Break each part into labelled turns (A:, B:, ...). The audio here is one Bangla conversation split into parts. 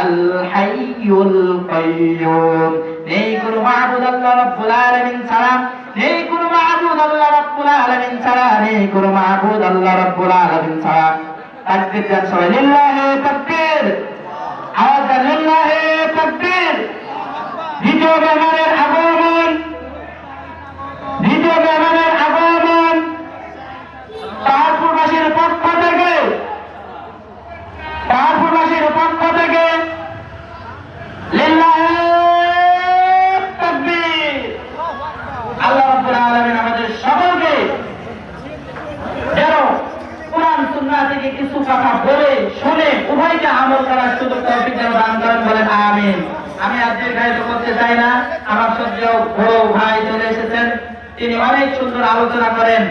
A: আল হাইয়ুল কাইয়্যুম। নেই কোনো মাবুদ আল্লাহ রাব্বুল আলামিন ছাড়া, নেই কোনো মাবুদ আল্লাহ রাব্বুল আলামিন ছাড়া, নেই কোনো মাবুদ আল্লাহ রাব্বুল আলামিন ছাড়া। তাকবীর দেন সবাই, লিল্লাহি তাকবীর, আওয়াজ দেন লিল্লাহি তাকবীর। দ্বিতীয় মেহমানের আগমন, দ্বিতীয় মেহমানের আগমন পাহাড়পুরবাসীর পক্ষ থেকে, পাহাড়পুরবাসীর পক্ষ থেকে লিল্লাহি তাকবীর। আল্লাহ রাব্বুল আলামিন আমাদের সকলকে যেন কুরআন সুন্নাহ থেকে কিছু কথা বলে শুনে উভয়কে আমল করার সুযোগ তৌফিক যেন দান করেন, বলেন আমিন। আমি আর দীর্ঘায়িত করতে চাই না, আমার সঙ্গেও বড় ভাই চলে এসেছেন, তিনি অনেক সুন্দর আলোচনা করেন।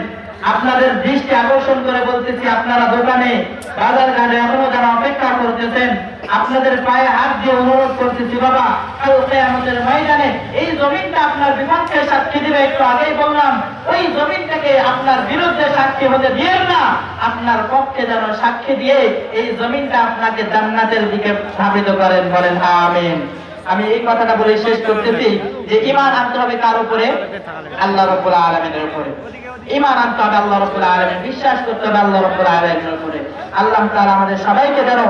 A: আপনাদের দৃষ্টি আকর্ষণ করে বলতেছি, আপনারা দোকানে বাজার ঘাটে এখনো যারা অপেক্ষা করতেছেন, আপনাদের পায়ে হাত দিয়ে অনুরোধ করতেছি, বাবা কাল কিয়ামতের ময়দানে এই জমিনটা আপনার বিপক্ষে সাক্ষী দিবে। একটু আগেই বললাম, ওই জমিনটাকে আপনার বিরুদ্ধে সাক্ষী হতে দিয়েন না, আপনার পক্ষে যেন সাক্ষী দিয়ে এই জমিনটা আপনাকে জান্নাতের দিকে ধাবিত করেন, বলেন আমিন। আমি এই কথাটা বলে শেষ করতেছি যে ঈমান আনতে হবে কার উপরে? আল্লাহ রাব্বুল আলামিনের উপরে। ঈমান আনতে হবে আল্লাহ রাব্বুল আলামিন, বিশ্বাস করতে হবে আল্লাহ রাব্বুল আলামিনের উপরে। আল্লাহ তাআলা আমাদের সবাইকে যেন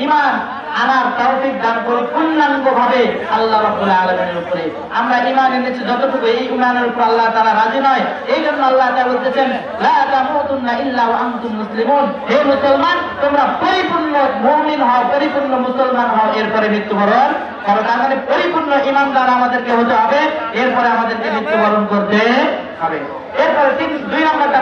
A: ঈমান আনার তৌফিক দান করুন পূর্ণাঙ্গভাবে আল্লাহ রাব্বুল আলামিনের উপরে। আমরা ঈমান এনেছি যতটুকু, এই ঈমানের উপর আল্লাহ তাআলা রাজি নয়। এই জন্য আল্লাহ তাআলা বলতেছেন, লা তামুতুন্না ইল্লা ওয়া আনতুম মুসলিমুন। হে মুসলমান, তোমরা পরিপূর্ণ মুমিন হও, পরিপূর্ণ মুসলমান হও, এরপরে মৃত্যুবরণ করো। তার মানে পরিপূর্ণ ঈমানদার আমাদেরকে হতে হবে, এরপরে আমাদেরকে মৃত্যুবরণ করতে হবে। এরপরে 2 নম্বরটা